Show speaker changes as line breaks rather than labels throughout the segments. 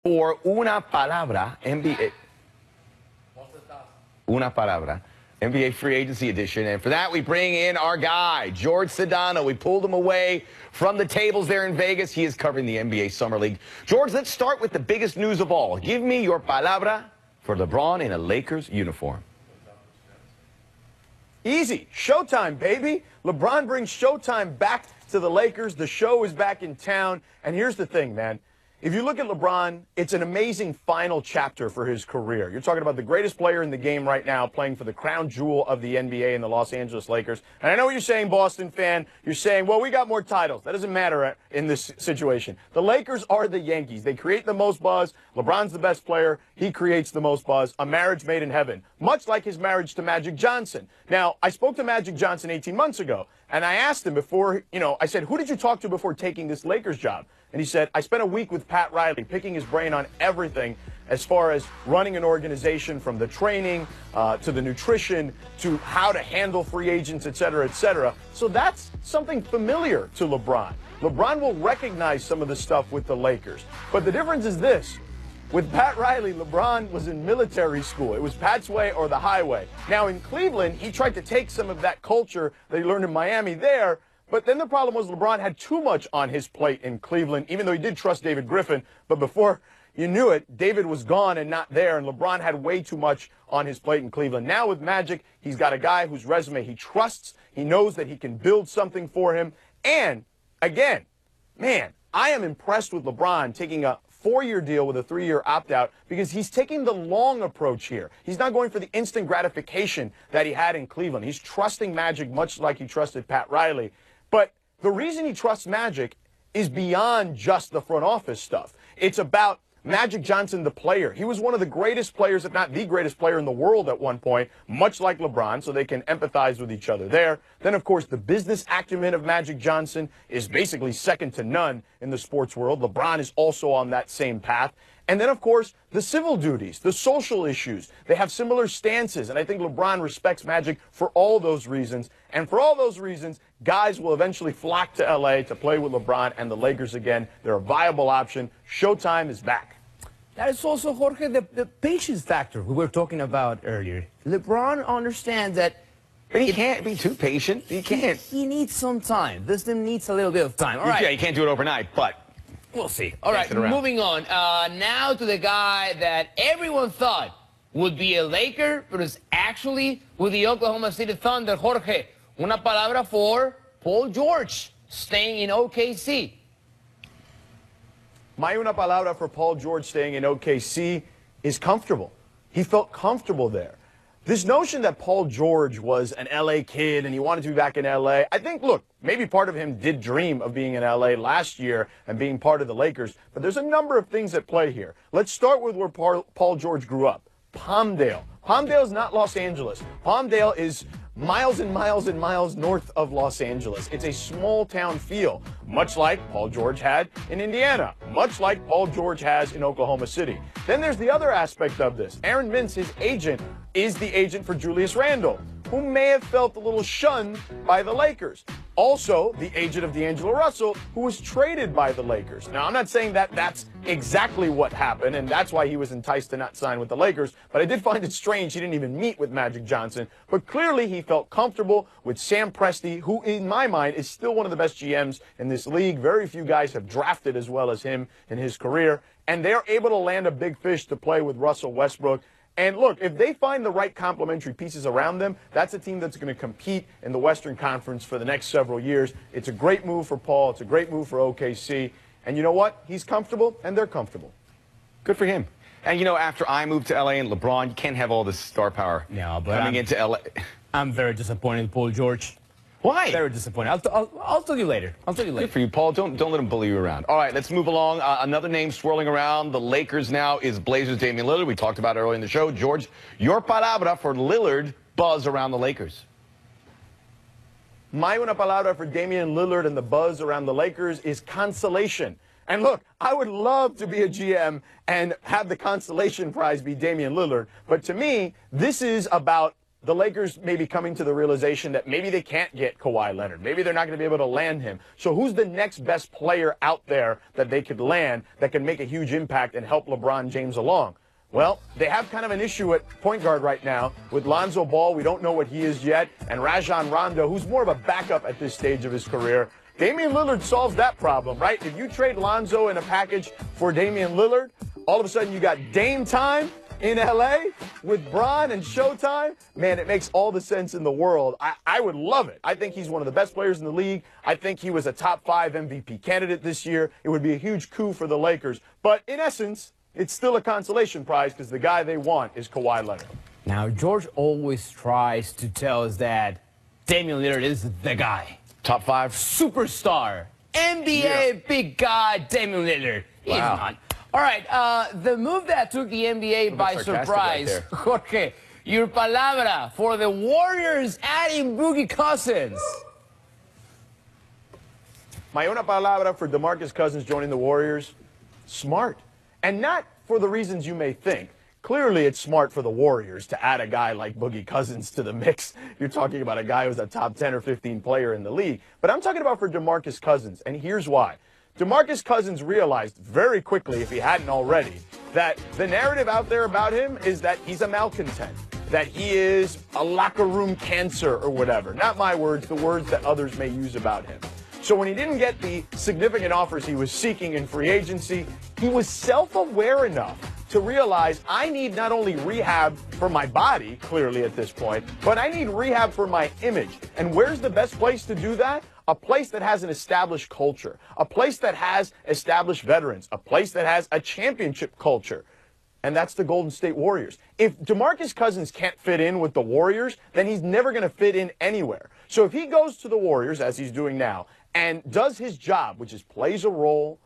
for una palabra, NBA. Una palabra. NBA Free Agency Edition. And for that, we bring in our guy, Jorge Sedano. We pulled him away from the tables there in Vegas. He is covering the NBA Summer League. George, let's start with the biggest news of all. Give me your palabra for LeBron in a Lakers uniform.
Easy. Showtime, baby. LeBron brings Showtime back to the Lakers. The show is back in town. And here's the thing, man. If you look at LeBron, it's an amazing final chapter for his career. You're talking about the greatest player in the game right now, playing for the crown jewel of the NBA and the Los Angeles Lakers. And I know what you're saying, Boston fan. You're saying, well, we got more titles. That doesn't matter in this situation. The Lakers are the Yankees. They create the most buzz. LeBron's the best player. He creates the most buzz. A marriage made in heaven, much like his marriage to Magic Johnson. Now, I spoke to Magic Johnson 18 months ago, and I asked him before, I said, who did you talk to before taking this Lakers job? And he said, I spent a week with Pat Riley, picking his brain on everything as far as running an organization, from the training to the nutrition to how to handle free agents, et cetera, et cetera. So that's something familiar to LeBron. LeBron will recognize some of the stuff with the Lakers. But the difference is this. With Pat Riley, LeBron was in military school. It was Pat's way or the highway. Now in Cleveland, he tried to take some of that culture that he learned in Miami there. But then the problem was LeBron had too much on his plate in Cleveland, even though he did trust David Griffin. But before you knew it, David was gone and not there, and LeBron had way too much on his plate in Cleveland. Now with Magic, he's got a guy whose resume he trusts. He knows that he can build something for him. And, again, man, I am impressed with LeBron taking a 4-year deal with a 3-year opt-out, because he's taking the long approach here. He's not going for the instant gratification that he had in Cleveland. He's trusting Magic much like he trusted Pat Riley. But the reason he trusts Magic is beyond just the front office stuff. It's about Magic Johnson, the player. He was one of the greatest players, if not the greatest player in the world at one point, much like LeBron, so they can empathize with each other there. Then, of course, the business acumen of Magic Johnson is basically second to none in the sports world. LeBron is also on that same path. And then, of course, the civil duties, the social issues. They have similar stances, and I think LeBron respects Magic for all those reasons. And for all those reasons, guys will eventually flock to L.A. to play with LeBron and the Lakers again. They're a viable option. Showtime is back.
That is also, Jorge, the patience factor we were talking about earlier. LeBron understands that
But he can't be too patient. He can't.
He needs some time. This team needs a little bit of time. All right.
Yeah, you can't do it overnight, but
we'll see. All right, moving on. Now to the guy that everyone thought would be a Laker, but is actually with the Oklahoma City Thunder. Jorge, una palabra for Paul George, staying in OKC.
My una palabra for Paul George staying in OKC is comfortable. He felt comfortable there. This notion that Paul George was an L.A. kid and he wanted to be back in L.A., I think, look, maybe part of him did dream of being in L.A. last year and being part of the Lakers, but there's a number of things at play here. Let's start with where Paul George grew up, Palmdale. Palmdale is not Los Angeles. Palmdale is miles and miles and miles north of Los Angeles. It's a small town feel, much like Paul George had in Indiana, much like Paul George has in Oklahoma City. Then there's the other aspect of this. Aaron Mintz, his agent, is the agent for Julius Randle, who may have felt a little shunned by the Lakers. Also, the agent of D'Angelo Russell, who was traded by the Lakers. Now, I'm not saying that that's exactly what happened, and that's why he was enticed to not sign with the Lakers, but I did find it strange he didn't even meet with Magic Johnson. But clearly, he felt comfortable with Sam Presti, who, in my mind, is still one of the best GMs in this league. Very few guys have drafted as well as him in his career, and they're able to land a big fish to play with Russell Westbrook. And look, if they find the right complementary pieces around them, that's a team that's going to compete in the Western Conference for the next several years. It's a great move for Paul. It's a great move for OKC. And you know what? He's comfortable, and they're comfortable.
Good for him. And, after I moved to L.A. and LeBron, you can't have all this star power coming into L.A.
I'm very disappointed in Paul George.
Why?
Very disappointed. I'll tell you later.
Good for you, Paul. Don't let him bully you around. All right, let's move along. Another name swirling around the Lakers now is Blazers Damian Lillard. We talked about it earlier in the show. George, your palabra for Lillard buzz around the Lakers.
My una palabra for Damian Lillard and the buzz around the Lakers is consolation. And look, I would love to be a GM and have the consolation prize be Damian Lillard. But to me, this is about the Lakers may be coming to the realization that maybe they can't get Kawhi Leonard. Maybe they're not going to be able to land him. So who's the next best player out there that they could land that can make a huge impact and help LeBron James along? Well, they have kind of an issue at point guard right now with Lonzo Ball. We don't know what he is yet. And Rajon Rondo, who's more of a backup at this stage of his career. Damian Lillard solves that problem, right? If you trade Lonzo in a package for Damian Lillard, all of a sudden you got Dame time in L.A. with Bron and Showtime. Man, it makes all the sense in the world. I would love it. I think he's one of the best players in the league. I think he was a top 5 MVP candidate this year. It would be a huge coup for the Lakers. But in essence, it's still a consolation prize because the guy they want is Kawhi Leonard.
Now, George always tries to tell us that Damian Lillard is the guy.
Top 5?
Superstar. NBA big guy, Damian Lillard. He's not. All right, the move that took the NBA by surprise, right, Jorge, your palabra for the Warriors adding Boogie Cousins.
My una palabra for DeMarcus Cousins joining the Warriors, smart. And not for the reasons you may think. Clearly, it's smart for the Warriors to add a guy like Boogie Cousins to the mix. You're talking about a guy who's a top 10 or 15 player in the league. But I'm talking about for DeMarcus Cousins, and here's why. DeMarcus Cousins realized very quickly, if he hadn't already, that the narrative out there about him is that he's a malcontent, that he is a locker room cancer or whatever. Not my words, the words that others may use about him. So when he didn't get the significant offers he was seeking in free agency, he was self-aware enough to realize I need not only rehab for my body, clearly at this point, but I need rehab for my image. And where's the best place to do that? A place that has an established culture, a place that has established veterans, a place that has a championship culture. And that's the Golden State Warriors. If DeMarcus Cousins can't fit in with the Warriors, then he's never going to fit in anywhere. So if he goes to the Warriors, as he's doing now, and does his job, which is plays a role,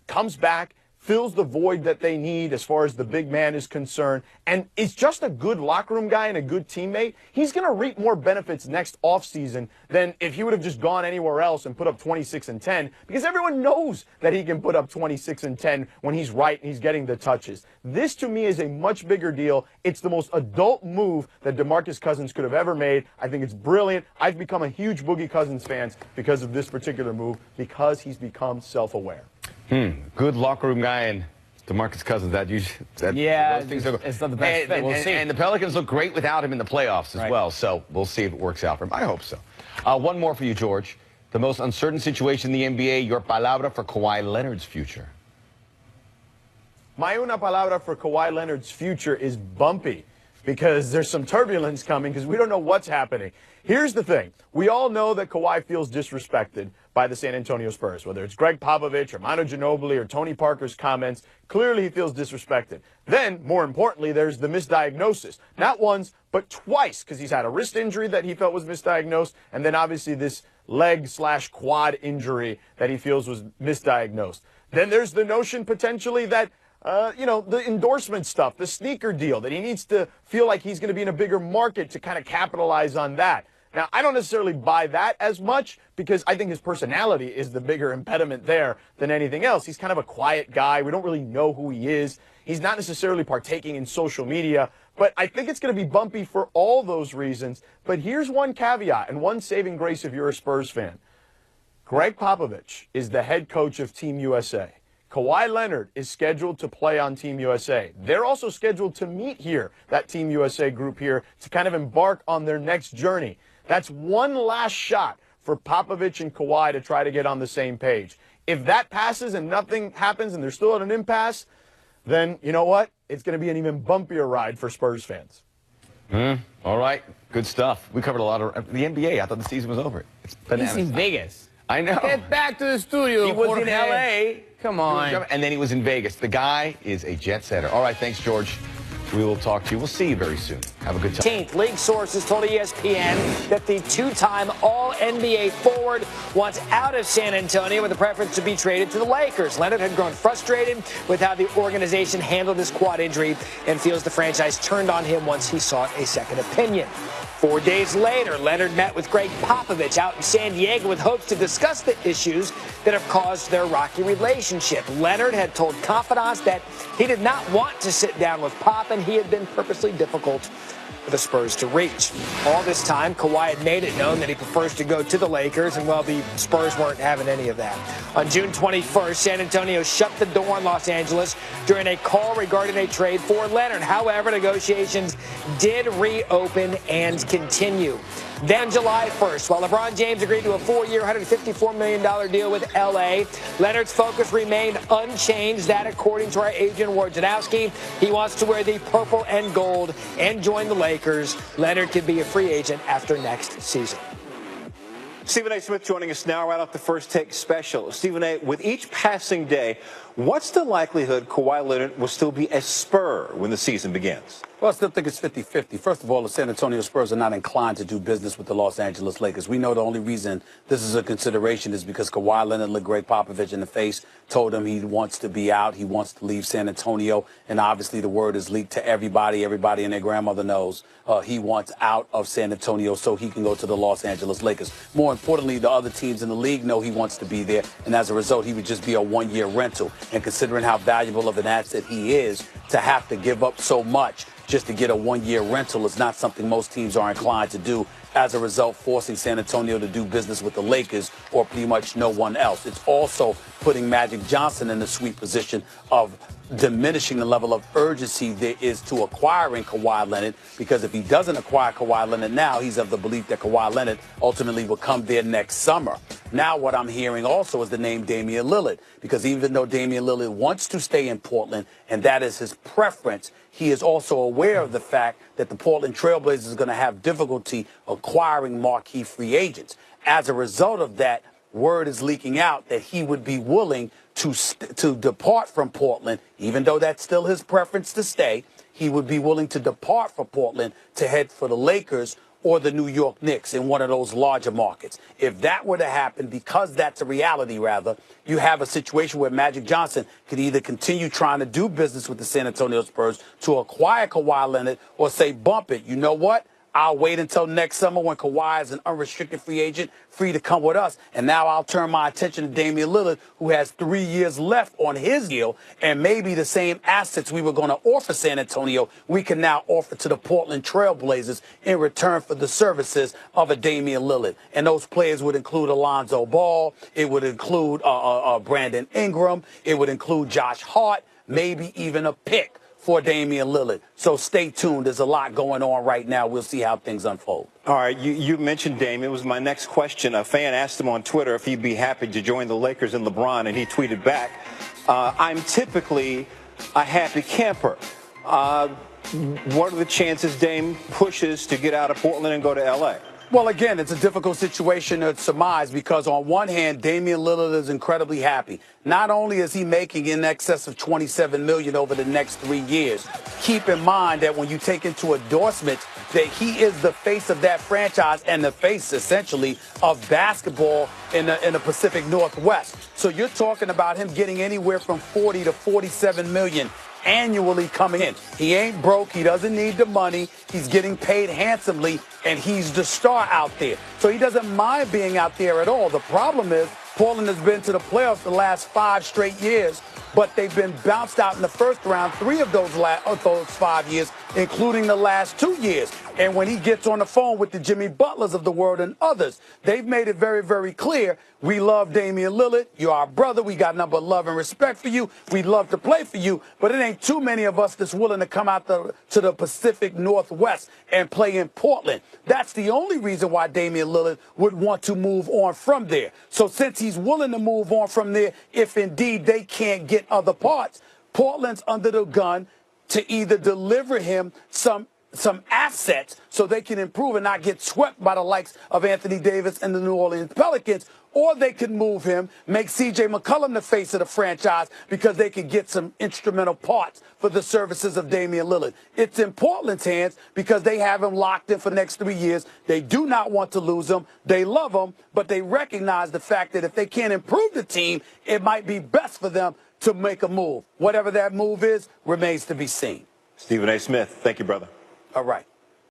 comes back, fills the void that they need as far as the big man is concerned, and is just a good locker room guy and a good teammate, he's going to reap more benefits next offseason than if he would have just gone anywhere else and put up 26 and 10, because everyone knows that he can put up 26 and 10 when he's right and he's getting the touches. This, to me, is a much bigger deal. It's the most adult move that DeMarcus Cousins could have ever made. I think it's brilliant. I've become a huge Boogie Cousins fan because of this particular move, because he's become self-aware.
Good locker room guy and DeMarcus Cousins.
It's not the best fit. We'll see.
And the Pelicans look great without him in the playoffs as well. So we'll see if it works out for him. I hope so. One more for you, George. The most uncertain situation in the NBA, your palabra for Kawhi Leonard's future.
My una palabra for Kawhi Leonard's future is bumpy, because there's some turbulence coming because we don't know what's happening. Here's the thing. We all know that Kawhi feels disrespected by the San Antonio Spurs, whether it's Greg Popovich or Manu Ginobili or Tony Parker's comments. Clearly, he feels disrespected. Then, more importantly, there's the misdiagnosis. Not once, but twice, because he's had a wrist injury that he felt was misdiagnosed, and then obviously this leg/quad injury that he feels was misdiagnosed. Then there's the notion potentially that the endorsement stuff, the sneaker deal, that he needs to feel like he's going to be in a bigger market to kind of capitalize on that. Now, I don't necessarily buy that as much because I think his personality is the bigger impediment there than anything else. He's kind of a quiet guy. We don't really know who he is. He's not necessarily partaking in social media, but I think it's going to be bumpy for all those reasons. But here's one caveat and one saving grace if you're a Spurs fan. Greg Popovich is the head coach of Team USA. Kawhi Leonard is scheduled to play on Team USA. They're also scheduled to meet here, that Team USA group here, to kind of embark on their next journey. That's one last shot for Popovich and Kawhi to try to get on the same page. If that passes and nothing happens and they're still at an impasse, then you know what? It's going to be an even bumpier ride for Spurs fans.
All right. Good stuff. We covered a lot of the NBA. I thought the season was over. It's bananas.
He's in Vegas.
I know.
Get back to the studio.
He was in L.A.
Come on.
And then he was in Vegas. The guy is a jet setter. All right. Thanks, George. We will talk to you. We'll see you very soon. Have a good time.
League sources told ESPN that the two-time All-NBA forward wants out of San Antonio with a preference to be traded to the Lakers. Leonard had grown frustrated with how the organization handled his quad injury and feels the franchise turned on him once he sought a second opinion. 4 days later, Leonard met with Greg Popovich out in San Diego with hopes to discuss the issues that have caused their rocky relationship. Leonard had told confidants that he did not want to sit down with Pop, and he had been purposely difficult for the Spurs to reach. All this time, Kawhi had made it known that he prefers to go to the Lakers, and well, the Spurs weren't having any of that. On June 21st, San Antonio shut the door on Los Angeles during a call regarding a trade for Leonard. However, negotiations did reopen and continue. Then July 1st, while LeBron James agreed to a 4-year, $154 million deal with L.A., Leonard's focus remained unchanged. That, according to our agent, Wojnarowski, he wants to wear the purple and gold and join the Lakers. Leonard could be a free agent after next season.
Stephen A. Smith joining us now right off the First Take special. Stephen A., with each passing day, what's the likelihood Kawhi Leonard will still be a Spur when the season begins?
Well, I still think it's 50-50. First of all, the San Antonio Spurs are not inclined to do business with the Los Angeles Lakers. We know the only reason this is a consideration is because Kawhi Leonard looked Greg Popovich in the face, told him he wants to be out, he wants to leave San Antonio, and obviously the word is leaked to everybody. Everybody and their grandmother knows he wants out of San Antonio so he can go to the Los Angeles Lakers. More importantly, the other teams in the league know he wants to be there, and as a result, he would just be a one-year rental. And considering how valuable of an asset he is, to have to give up so much just to get a one-year rental is not something most teams are inclined to do. As a result, forcing San Antonio to do business with the Lakers or pretty much no one else. It's also putting Magic Johnson in the sweet position of diminishing the level of urgency there is to acquiring Kawhi Leonard, because if he doesn't acquire Kawhi Leonard now, he's of the belief that Kawhi Leonard ultimately will come there next summer. Now what I'm hearing also is the name Damian Lillard, because even though Damian Lillard wants to stay in Portland, and that is his preference, he is also aware of the fact that the Portland Trailblazers is going to have difficulty acquiring marquee free agents. As a result of that, word is leaking out that he would be willing to depart from Portland, even though that's still his preference to stay. He would be willing to depart from Portland to head for the Lakers or the New York Knicks in one of those larger markets. If that were to happen, because that's a reality, rather, you have a situation where Magic Johnson could either continue trying to do business with the San Antonio Spurs to acquire Kawhi Leonard or say, bump it. You know what? I'll wait until next summer when Kawhi is an unrestricted free agent, free to come with us. And now I'll turn my attention to Damian Lillard, who has 3 years left on his deal. And maybe the same assets we were going to offer San Antonio, we can now offer to the Portland Trailblazers in return for the services of a Damian Lillard. And those players would include Alonzo Ball. It would include Brandon Ingram. It would include Josh Hart, maybe even a pick for Damian Lillard. So stay tuned. There's a lot going on right now. We'll see how things unfold.
All right, you mentioned Dame. It was my next question. A fan asked him on Twitter if he'd be happy to join the Lakers and LeBron, and he tweeted back, I'm typically a happy camper. What are the chances Dame pushes to get out of Portland and go to L.A.?
Well, again, it's a difficult situation to surmise because on one hand, Damian Lillard is incredibly happy. Not only is he making in excess of $27 million over the next 3 years, keep in mind that when you take into endorsement that he is the face of that franchise and the face, essentially, of basketball in the Pacific Northwest. So you're talking about him getting anywhere from $40 to $47 million annually coming in. He ain't broke. He doesn't need the money. He's getting paid handsomely, and he's the star out there. So he doesn't mind being out there at all. The problem is Portland has been to the playoffs the last 5 straight years, but they've been bounced out in the first round 3 of those 5 years, including the last 2 years. And when he gets on the phone with the Jimmy Butlers of the world and others, they've made it very, very clear, we love Damian Lillard. You're our brother. We got nothing but love and respect for you. We'd love to play for you, but it ain't too many of us that's willing to come out to the Pacific Northwest and play in Portland. That's the only reason why Damian Lillard would want to move on from there. So since he's willing to move on from there, if indeed they can't get other parts, Portland's under the gun to either deliver him some assets so they can improve and not get swept by the likes of Anthony Davis and the New Orleans Pelicans, or they could move him, make C.J. McCollum the face of the franchise because they could get some instrumental parts for the services of Damian Lillard. It's in Portland's hands because they have him locked in for the next 3 years. They do not want to lose him. They love him, but they recognize the fact that if they can't improve the team, it might be best for them to make a move. Whatever that move is remains to be seen.
Stephen A. Smith, thank you, brother.
All right.